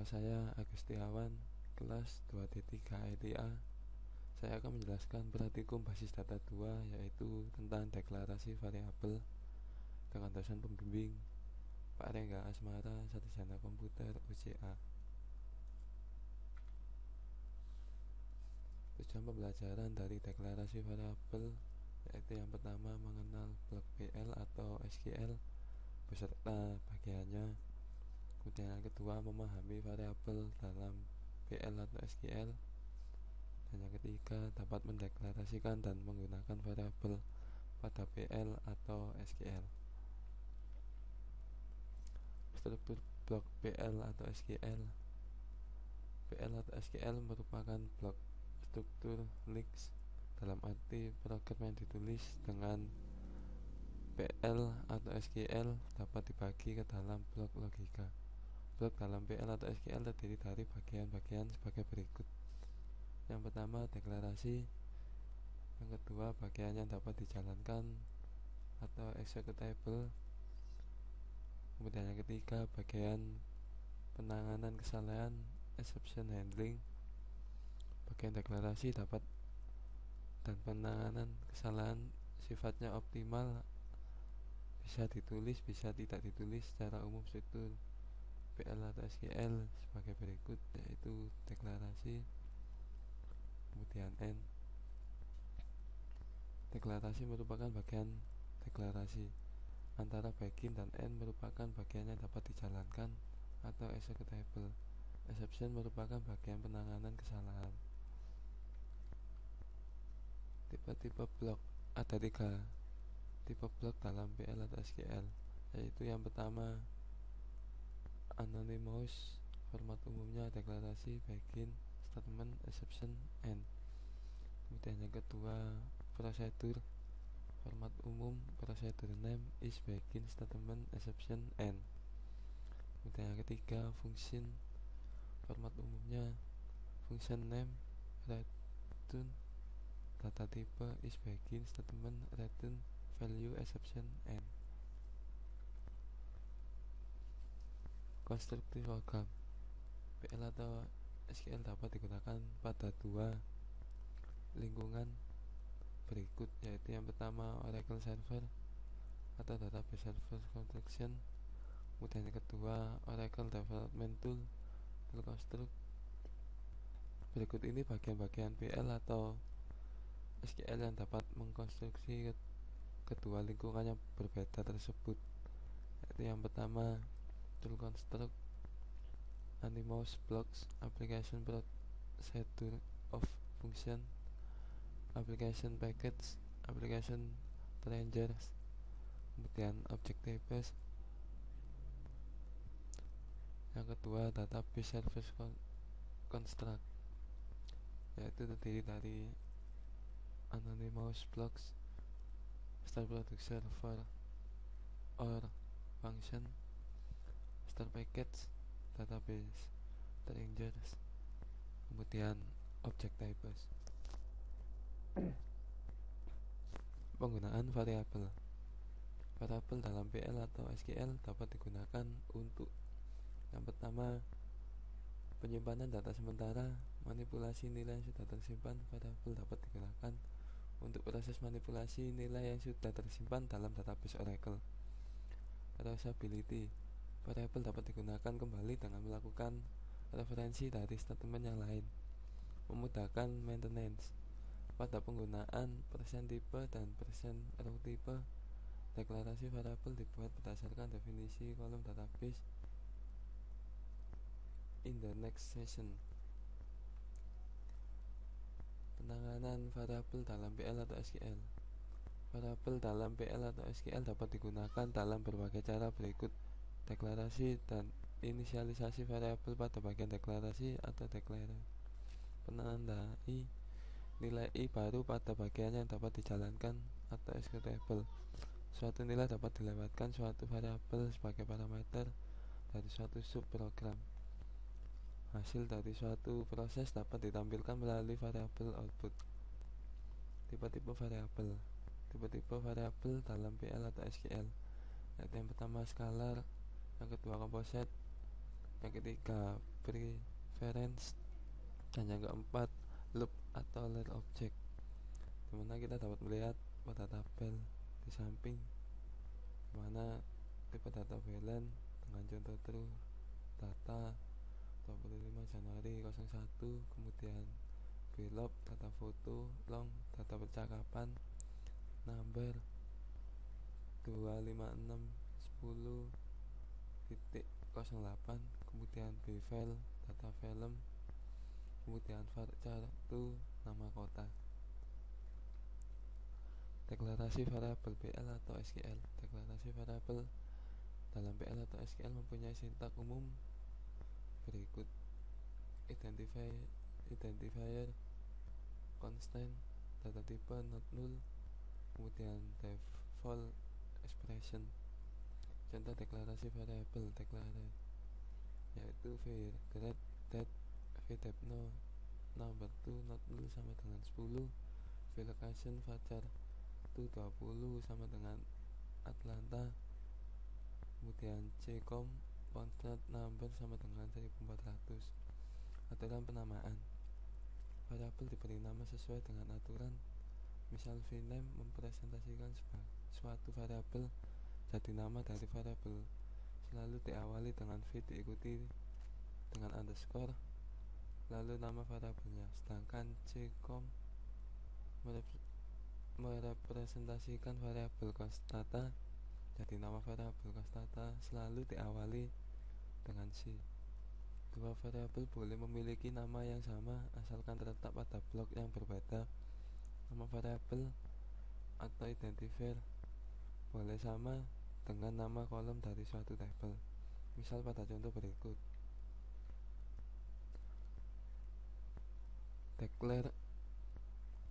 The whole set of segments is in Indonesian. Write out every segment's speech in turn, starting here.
Nama saya Agustiawan, kelas 2D3 ITA. Saya akan menjelaskan praktikum basis data 2, yaitu tentang deklarasi variabel dengan dosen pembimbing Pak Rengga Asmara, Sarjana Komputer UCA. Tujuan pembelajaran dari deklarasi variabel yaitu yang pertama mengenal blok PL atau SQL beserta bagiannya. Kemudian yang kedua memahami variabel dalam PL atau SQL. Dan yang ketiga dapat mendeklarasikan dan menggunakan variabel pada PL atau SQL. Struktur blok PL atau SQL. PL atau SQL merupakan blok struktur Linux, dalam arti program yang ditulis dengan PL atau SQL dapat dibagi ke dalam blok logika. Blok dalam PL atau SQL terdiri dari bagian-bagian sebagai berikut. Yang pertama deklarasi, yang kedua bagian yang dapat dijalankan atau executable, kemudian yang ketiga bagian penanganan kesalahan exception handling. Bagian deklarasi dapat dan penanganan kesalahan sifatnya optimal, bisa ditulis bisa tidak ditulis. Secara umum struktur PL atau SQL sebagai berikut, yaitu deklarasi, kemudian N. Deklarasi merupakan bagian deklarasi, antara begin dan N merupakan bagian yang dapat dijalankan atau executable. Exception merupakan bagian penanganan kesalahan. Tipe-tipe blok, ada 3 tipe blok dalam PL atau SQL, yaitu yang pertama anonymous, format umumnya deklarasi, begin, statement, exception, end. Kemudian yang kedua prosedur, format umum, prosedur name, is, begin, statement, exception, end. Kemudian yang ketiga function, format umumnya function name, return, data type, is, begin, statement, return, value, exception, end. Konstruktif program PL atau SQL dapat digunakan pada 2 lingkungan berikut, yaitu yang pertama Oracle Server atau Database Server Construction, kemudian yang kedua Oracle Development Tool Construct. Berikut ini bagian-bagian PL atau SQL yang dapat mengkonstruksi kedua lingkungan yang berbeda tersebut, yaitu yang pertama Tool Construct, Anonymous Blocks, Application Procedure of Function, Application Package, Application Strangers, kemudian Object Types. Yang kedua Database Service Construct, yaitu terdiri dari Anonymous Blocks, Star Product Server or Function, Star Package, Database Strangers, kemudian Object Types. Penggunaan variabel. Variabel dalam PL atau SQL dapat digunakan untuk yang pertama penyimpanan data sementara, manipulasi nilai yang sudah tersimpan. Variabel dapat digunakan untuk proses manipulasi nilai yang sudah tersimpan dalam database Oracle. Reusability. Variabel dapat digunakan kembali dengan melakukan referensi dari statement yang lain, memudahkan maintenance. Pada penggunaan %type dan %row type, deklarasi variabel dibuat berdasarkan definisi kolom database in the next session. Penanganan variabel dalam PL atau SQL. Variabel dalam PL atau SQL dapat digunakan dalam berbagai cara berikut: deklarasi dan inisialisasi variabel pada bagian deklarasi atau declare, penandai nilai i baru pada bagian yang dapat dijalankan atau executable. Suatu nilai dapat dilewatkan suatu variabel sebagai parameter dari suatu subprogram. Hasil dari suatu proses dapat ditampilkan melalui variabel output. Tipe-tipe variabel. Tipe-tipe variabel dalam PL atau SQL, yaitu yang pertama scalar, yang kedua composite, Yang ketiga, preference. Dan yang keempat, loop atau layer object, dimana kita dapat melihat pada tabel di samping dimana tipe data VLAN dengan contoh true data 25 Januari 01, kemudian VLOG data foto, long data percakapan, number 25610.08, kemudian bfile data film, kemudian varchar 2 nama kota. Deklarasi variabel PL atau SQL. Deklarasi variabel dalam PL atau SQL mempunyai sintak umum berikut: identifier, constant, data type not null, kemudian default expression. Contoh deklarasi variabel yaitu var grade date vdep no number 2 not null sama dengan 10, location varchar 20 sama dengan Atlanta, kemudian ccom constant number sama dengan 1400. Aturan penamaan. Variabel diberi nama sesuai dengan aturan. Misal vname mempresentasikan suatu variabel, jadi nama dari variabel selalu diawali dengan v diikuti dengan underscore lalu nama variabelnya. Sedangkan ccom merepresentasikan variabel constata, jadi nama variabel constata selalu diawali dengan c. Dua variabel boleh memiliki nama yang sama asalkan terletak pada blok yang berbeda. Nama variabel atau identifier boleh sama dengan nama kolom dari suatu tabel. Misal pada contoh berikut: declare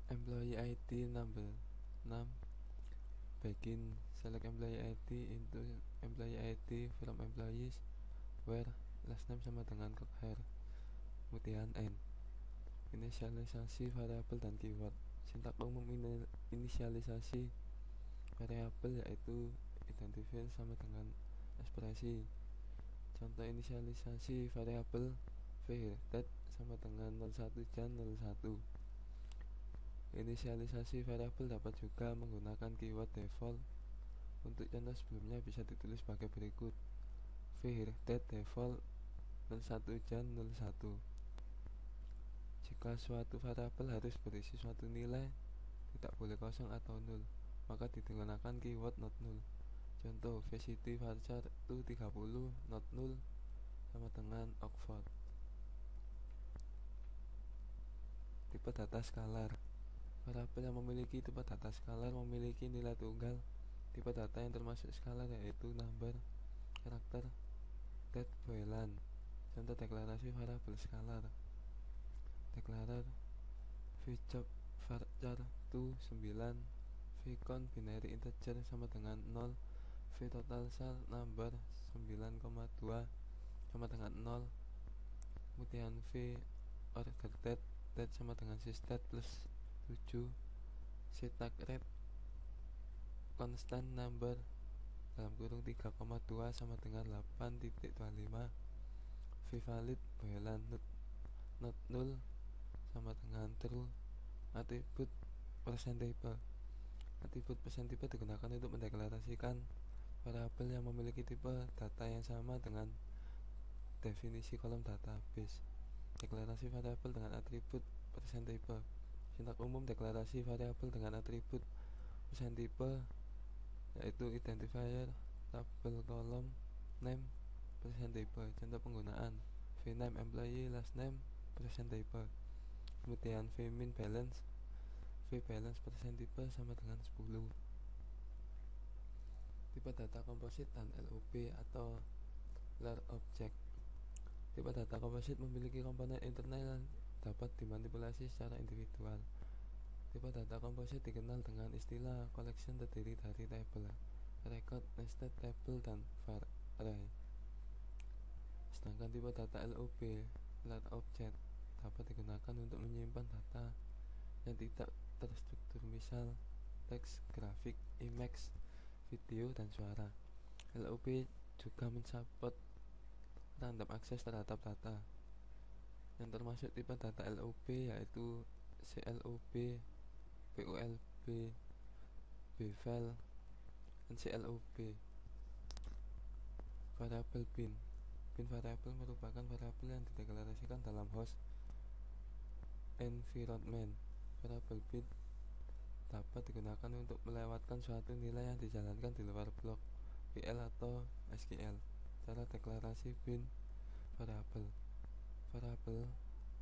employee ID number 6, begin select employee ID into employee ID from employees where last name sama dengan cocker, kemudian n. Inisialisasi variabel dan keyword. Sintak umum inisialisasi variabel yaitu identifier sama dengan ekspresi. Contoh inisialisasi variabel var date sama dengan 01 Jan 01. Inisialisasi variabel dapat juga menggunakan keyword default. Untuk contoh sebelumnya bisa ditulis sebagai berikut: var date default 01 Jan 01. Jika suatu variabel harus berisi suatu nilai, tidak boleh kosong atau nol, maka digunakan keyword not null. Contoh vcity varchar 30 not null sama dengan Oxford. Tipe data skalar. Variabel yang memiliki tipe data skalar memiliki nilai tunggal. Tipe data yang termasuk skalar yaitu number, karakter, date, boolean. Contoh deklarasi variabel skalar: declare vjob varchar 2 9, vcount binary integer sama dengan 0, vtotal sal number 9,2 sama dengan 0, kemudian vorder date sama dengan sysdate plus 7, setag rate constant number dalam kurung 3,2 sama dengan 8.25, vvalid boolean not null sama dengan true. Atribut percentile. Atribut percentile digunakan untuk mendeklarasikan variabel yang memiliki tipe data yang sama dengan definisi kolom database. Deklarasi variabel dengan atribut percentile. Sintak umum deklarasi variabel dengan atribut percentile yaitu identifier, tabel kolom, name, percentile. Contoh penggunaan: vname employee, last name, percentile. Kemudian vmin balance, vbalance percentile sama dengan 10. Tipe data komposit dan LOB atau layer object. Tipe data komposit memiliki komponen internal yang dapat dimanipulasi secara individual. Tipe data komposit dikenal dengan istilah collection terdiri dari tabel, record, nested table, dan var array. Sedangkan tipe data LOB, layer object, dapat digunakan untuk menyimpan data yang tidak terstruktur, misal teks, grafik, image, video, dan suara. LOB juga mensupport random access terhadap data yang termasuk tipe data LOB yaitu CLOB, POLB, BVAL, dan CLOB. Variabel bin variabel merupakan variabel yang dideklarasikan dalam host environment. Variabel bin dapat digunakan untuk melewatkan suatu nilai yang dijalankan di luar blok PL atau SQL. Cara deklarasi bin variabel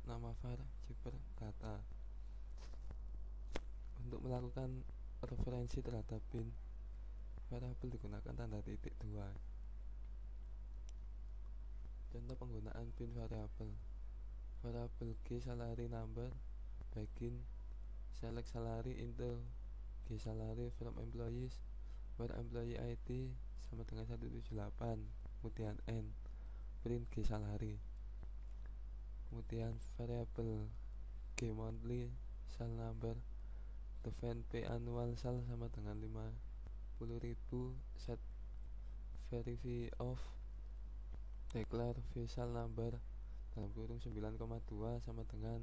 nama var cipher data. Untuk melakukan referensi terhadap bin variabel digunakan tanda titik 2. Contoh penggunaan bin variabel G salary number begin select salary into G salary from employees where employee ID sama dengan 178, kemudian n print G salary. Kemudian variabel G monthly sal number define P annual sal sama dengan 50.000 set verify of declare V sal number dalam kurung 9,2 sama dengan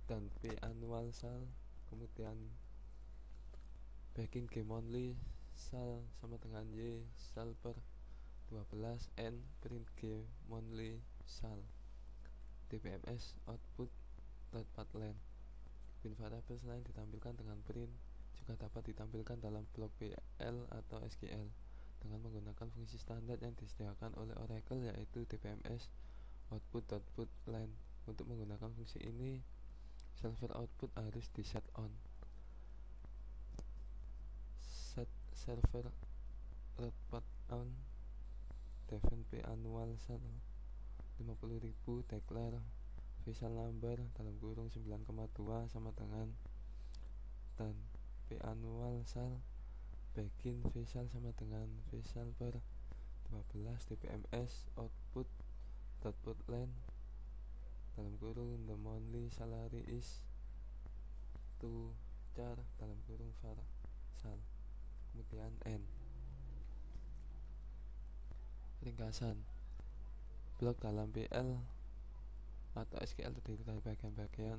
dan P annual sal, kemudian backing G monthly sal sama dengan Y sal per 12 n print G monthly sal. TPMS output third len. Bin variabel selain ditampilkan dengan print juga dapat ditampilkan dalam blok PL atau SQL dengan menggunakan fungsi standar yang disediakan oleh Oracle yaitu TPMS output len. Untuk menggunakan fungsi ini server output harus di set on. Set server third on define P annual sal 50.000 declare visual number dalam kurung 9,2 sama dengan dan P annual sal begin visual sama dengan visual per 12 TPMS output len dalam kurung the monthly salary is to char dalam kurung var sal, kemudian n. Ringkasan blok dalam PL atau SQL terdiri dari bagian-bagian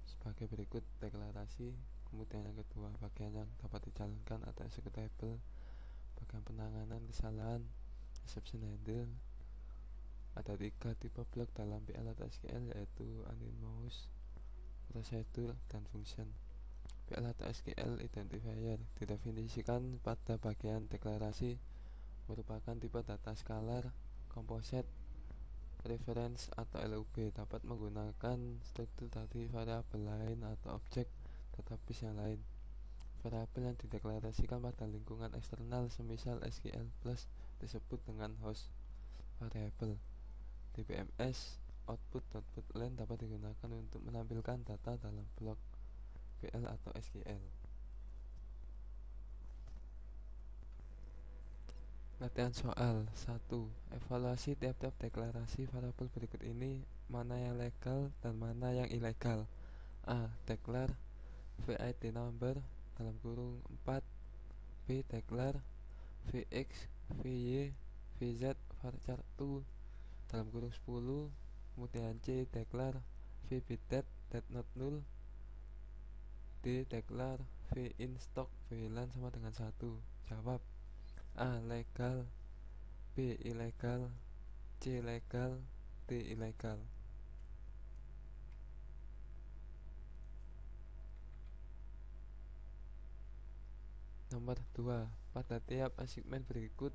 sebagai berikut: deklarasi, kemudian yang kedua bagian yang dapat dijalankan atau executable, bagian penanganan kesalahan exception handle. Ada 3 tipe blok dalam PL atau SQL yaitu anonymous, procedure, dan function. PL atau SQL identifier didefinisikan pada bagian deklarasi merupakan tipe data scalar, composite, reference atau LOB, dapat menggunakan struktur dari variabel lain atau objek database yang lain. Variabel yang dideklarasikan pada lingkungan eksternal semisal SQL plus disebut dengan host variable. TPMS output len dapat digunakan untuk menampilkan data dalam blok PL atau SQL. Latihan soal 1. Evaluasi tiap-tiap deklarasi variabel berikut ini, mana yang legal dan mana yang ilegal. A. Declare VID number dalam kurung 4. B. Declare VX, VY, VZ varchar 2 dalam kurung 10. Kemudian C. Declare VBDate that not null. D. Declare V in stock VLAN sama dengan 1. Jawab: A. Legal, B. Ilegal, C. Legal, D. Ilegal. Nomor 2. Pada tiap assignment berikut,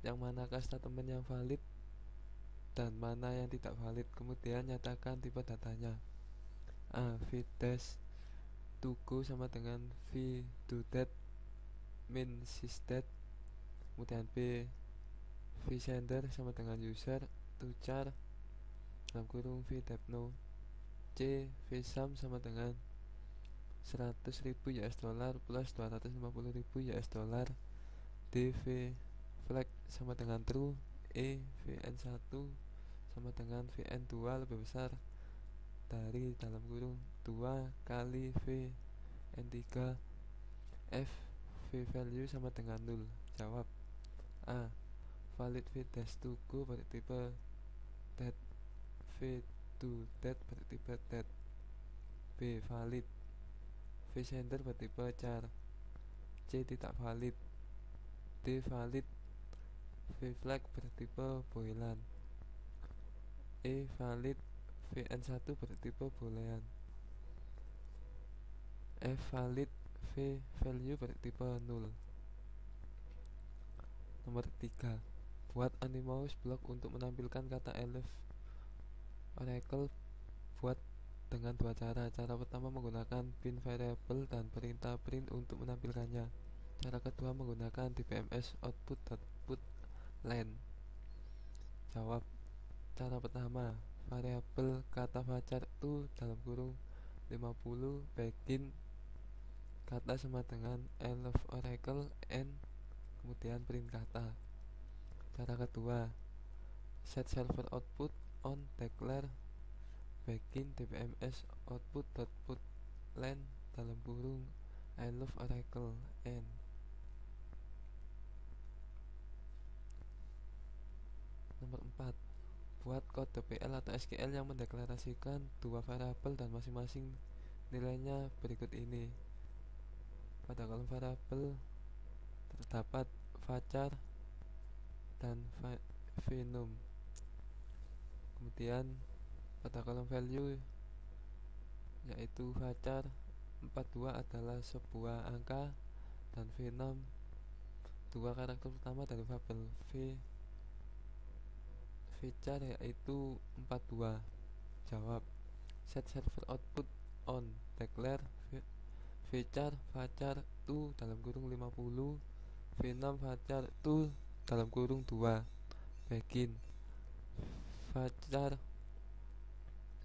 yang manakah statement yang valid dan mana yang tidak valid, kemudian nyatakan tipe datanya. A. V dash to go sama dengan V do that min sysdate. Kemudian B. V sender sama dengan user to char dalam kurung V depno. C. V sum sama dengan 100.000 US dollar plus 250.000 US dollar. D. V flag sama dengan true. E. VN1 sama dengan VN2 lebih besar dari dalam kurung 2 kali VN3. F. V value sama dengan 0. Jawab: A. Valid V dash to go bertipe that, V to that bertipe that, B valid, V sender bertipe char, C tidak valid, D valid, V flag bertipe boolean, E valid, VN1 bertipe boolean, F valid, V value bertipe null. Nomor 3, buat Animouse block untuk menampilkan kata elif Oracle. Buat dengan dua cara. Cara pertama menggunakan bin variable dan perintah print untuk menampilkannya. Cara kedua menggunakan dbms output.put len. Jawab. Cara pertama, variabel kata fajar itu dalam kurung 50 begin kata sama dengan elif oracle n kemudian print kata. Cara kedua, set server output on declare begin dbms output.put len dalam kurung I love oracle n. Nomor 4, buat kode PL atau SQL yang mendeklarasikan dua variabel dan masing-masing nilainya berikut ini. Pada kolom variabel terdapat varchar dan venum. Kemudian pada kolom value yaitu varchar 42 adalah sebuah angka dan venum dua karakter pertama dari variabel varchar yaitu 42. Jawab. Set server output on declare varchar 2 dalam kurung 50 venum varchar 2 dalam kurung 2 begin varchar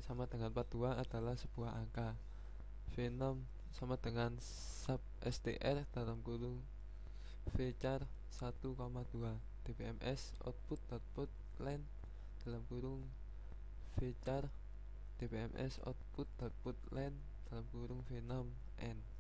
sama dengan 42 adalah sebuah angka, venum sama dengan sub str dalam kurung varchar 1,2 dbms output.put len dalam kurung varchar dbms output.put len dalam kurung venum n.